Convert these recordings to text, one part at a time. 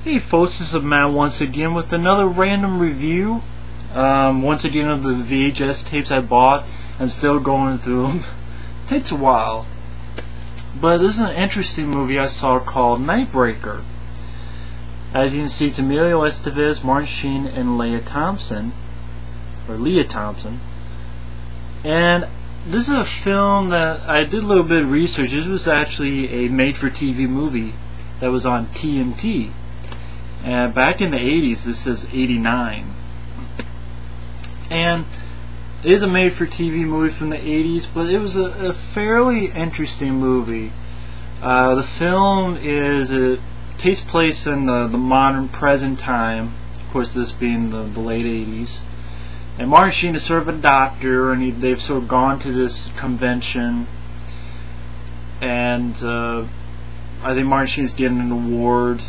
Hey folks, this is Matt once again with another random review. Once again of the VHS tapes I bought. I'm still going through them. Takes a while. But this is an interesting movie I saw called Nightbreaker. As you can see, it's Emilio Estevez, Martin Sheen, and Leah Thompson. And this is a film that I did a little bit of research. This was actually a made-for-TV movie that was on TNT. And back in the 80s, this is 89. And it is a made-for-TV movie from the 80s, but it was a fairly interesting movie. The film takes place in the modern present time, of course this being the late 80s. And Martin Sheen is sort of a doctor, and they've sort of gone to this convention, and I think Martin Sheen's getting an award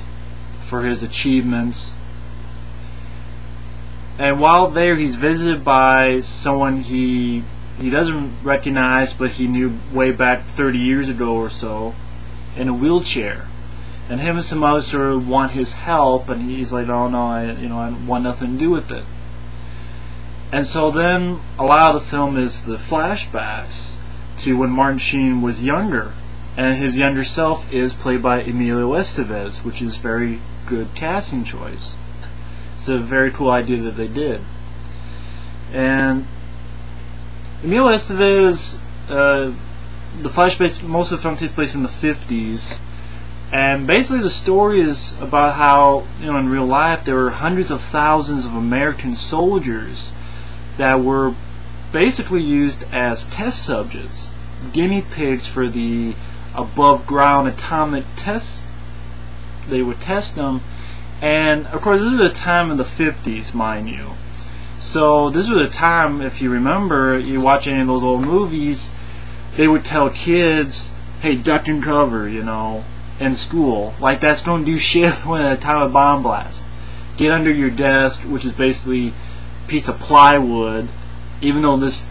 for his achievements. And while there, he's visited by someone he doesn't recognize, but he knew way back 30 years ago or so, in a wheelchair. And him and some others sort of want his help, and he's like, "Oh no, I want nothing to do with it." And so then a lot of the film is the flashbacks to when Martin Sheen was younger, and his younger self is played by Emilio Estevez, which is very good casting choice. It's a very cool idea that they did. And Emilio Estevez, the flashbacks, most of the film takes place in the 50s, and basically the story is about how, in real life there were hundreds of thousands of American soldiers that were basically used as test subjects, guinea pigs for the above ground atomic tests. They would test them, and of course this was a time in the 50s, mind you. So this was a time, if you remember, you watch any of those old movies, they would tell kids, "Hey, duck and cover," in school. Like, that's going to do shit when a atomic bomb blast. Get under your desk, which is basically a piece of plywood. Even though this,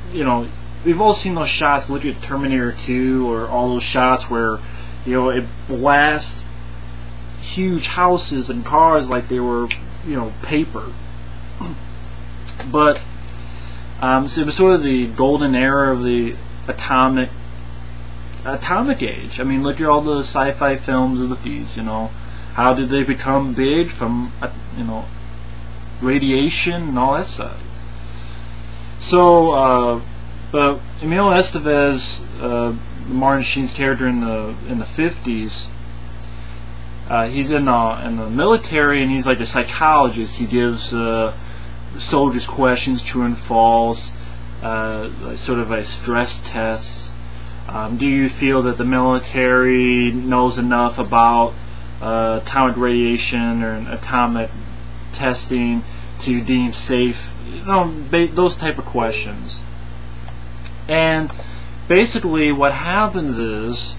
we've all seen those shots. Look at Terminator 2 or all those shots where, it blasts huge houses and cars like they were, paper. But so it was sort of the golden era of the atomic age. I mean, look at all the sci-fi films of the 50s. How did they become big from radiation and all that stuff? So, but Emilio Estevez, Martin Sheen's character in the 50s, he's in the military, and he's like a psychologist. He gives soldiers questions, true and false, sort of a stress test. Do you feel that the military knows enough about atomic radiation or atomic testing to deem safe? Those type of questions. And basically what happens is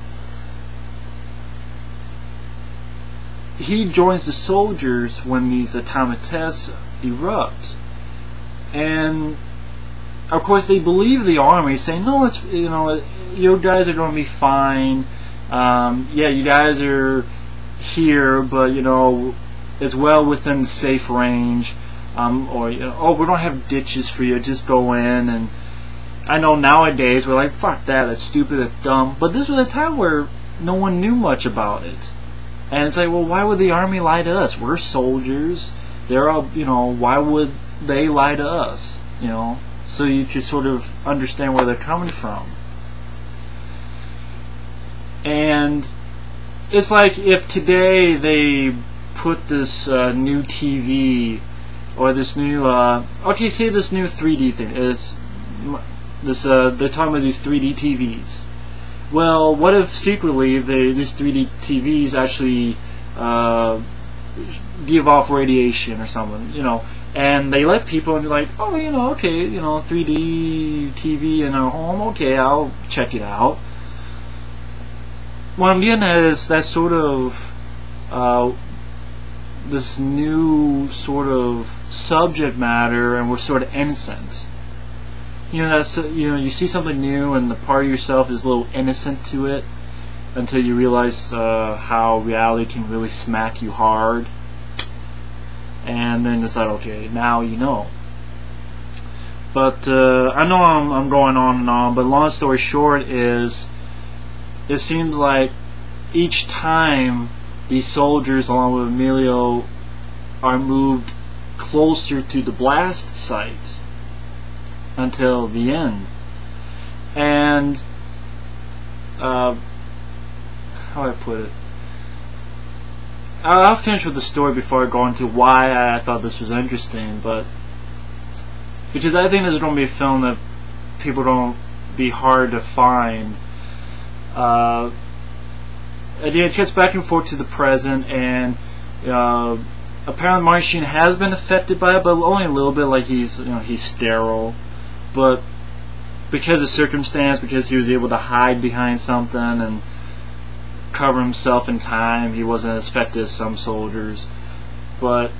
he joins the soldiers when these atomic tests erupt, and of course they believe the army, saying, "No, it's you guys are going to be fine. Yeah, you guys are here, but it's well within safe range." Or "Oh, we don't have ditches for you. Just go in." And I know nowadays we're like, "Fuck that. That's stupid. That's dumb." But this was a time where no one knew much about it. And it's like, well, why would the army lie to us? We're soldiers. They're all, why would they lie to us? So you can sort of understand where they're coming from. And it's like if today they put this new TV or this new, say this new 3D thing is this. They're talking about these 3D TVs. Well, what if secretly these 3D TVs actually give off radiation or something, and they let people, and you're like, "Oh, okay, 3D TV in our home, okay, I'll check it out." What I'm getting at is that sort of this new sort of subject matter, and we're sort of innocent. You see something new, and the part of yourself is a little innocent to it, until you realize how reality can really smack you hard. and then decide, okay, now you know. But I know I'm going on and on, but long story short is, it seems like each time these soldiers, along with Emilio, are moved closer to the blast site until the end. And how do I put it? I'll finish with the story before I go into why I thought this was interesting, but because I think this is going to be a film that people don't be hard to find. It gets back and forth to the present, and apparently Martin Sheen has been affected by it, but only a little bit. Like he's sterile, but because of circumstance, because he was able to hide behind something and cover himself in time, he wasn't as affected as some soldiers. But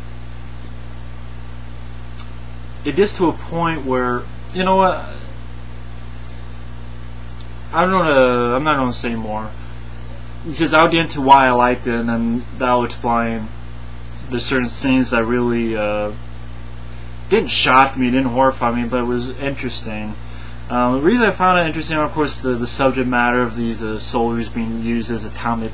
it gets to a point where, you know what, I'm not gonna say more, because I'll get into why I liked it, and then that'll explain there's certain scenes that really didn't shock me, didn't horrify me, but it was interesting. The reason I found it interesting, of course, the subject matter of these soldiers being used as atomic,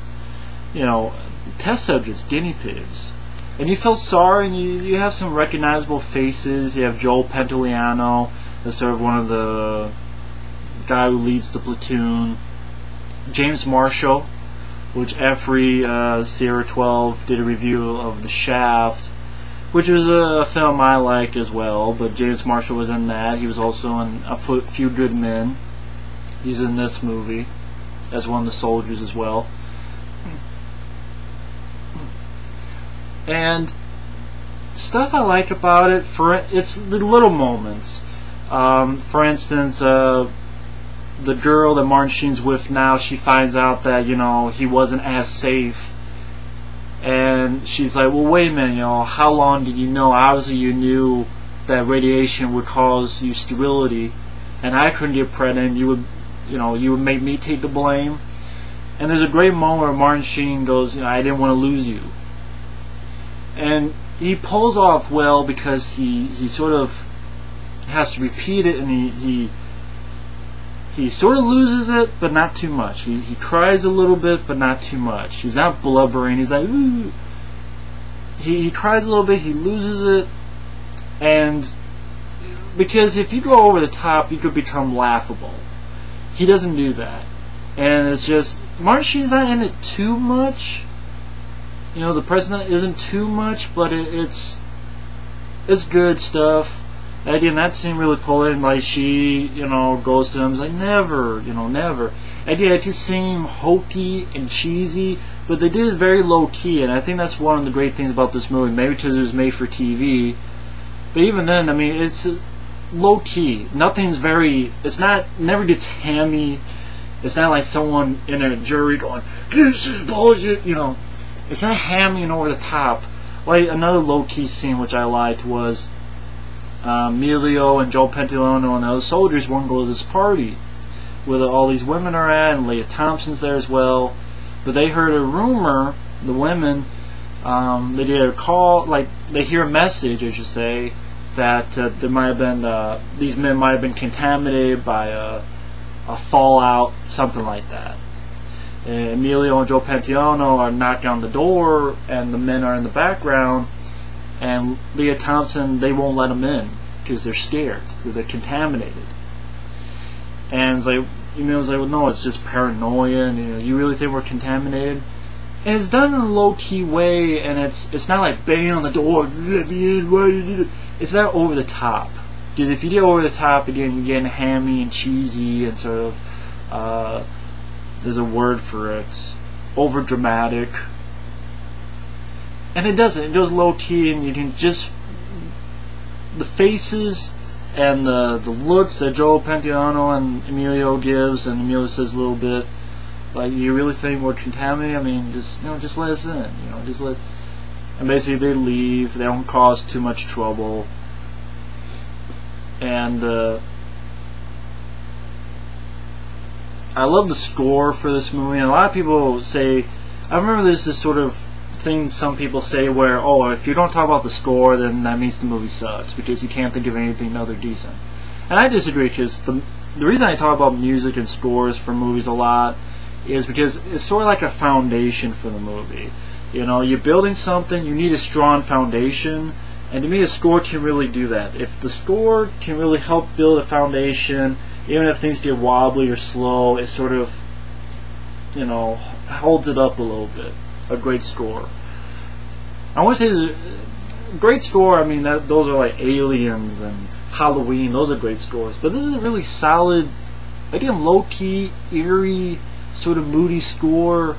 test subjects, guinea pigs. And you feel sorry, and you have some recognizable faces. You have Joel Pantoliano, that's sort of one of the guy who leads the platoon. James Marshall, which every Sierra 12 did a review of The Shaft, which was a film I like as well, but James Marshall was in that. He was also in A Few Good Men. He's in this movie as one of the soldiers as well. And stuff I like about it, it's the little moments. For instance, the girl that Martin Sheen's with now, she finds out that he wasn't as safe, and she's like, well, wait a minute, how long did you know? Obviously you knew that radiation would cause you sterility, and I couldn't get pregnant. You would make me take the blame. And there's a great moment where Martin Sheen goes, I didn't want to lose you. And he pulls off well, because he sort of has to repeat it, and he sort of loses it, but not too much. He cries a little bit, but not too much. He's not blubbering. He's like, ooh. He cries a little bit, he loses it, and because if you go over the top, you could become laughable. He doesn't do that. And it's just, Martin Sheen's not in it too much. The president isn't too much, but it's good stuff. Again, that scene really pulled in, like she, goes to him, like, never, never. Again, it just seemed hokey and cheesy, but they did it very low key, and I think that's one of the great things about this movie, maybe because it was made for TV, but even then, I mean, it's low key. Nothing's never gets hammy. It's not like someone in a jury going, this is bullshit, It's not hammy and over the top. Like, another low key scene which I liked was Emilio and Joel Pantoliano and the other soldiers want to go to this party where all these women are at, and Leah Thompson's there as well. But they heard a rumor, the women, they did a call, like they hear a message, I should say, that there might have been these men might have been contaminated by a fallout, something like that. And Emilio and Joel Pantoliano are knocking on the door, and the men are in the background. And Leah Thompson, they won't let them in because they're scared, they're contaminated. And it's like, Emilio's like, well, no, it's just paranoia, and you really think we're contaminated? And it's done in a low key way, and it's not like banging on the door, let me in, why did you do? It's not over the top, because if you get over the top, again, you're getting hammy and cheesy and sort of there's a word for it, over dramatic. And it doesn't. It goes low key, and you can just, the faces and the looks that Joel Pantoliano and Emilio gives, and Emilio says a little bit, like, you really think we're contaminated? I mean, just let us in. And basically they leave. They don't cause too much trouble. And I love the score for this movie. And a lot of people say, I remember there's this sort of thing some people say where, oh, if you don't talk about the score, then that means the movie sucks because you can't think of anything other decent. And I disagree, because the reason I talk about music and scores for movies a lot is because it's sort of like a foundation for the movie. You know, you're building something, you need a strong foundation, and to me a score can really do that. If the score can really help build a foundation, even if things get wobbly or slow, it sort of, you know, holds it up a little bit. A great score. I want to say a great score, I mean, those are like Aliens and Halloween, those are great scores. But this is a really solid, again, low-key, eerie, sort of moody score.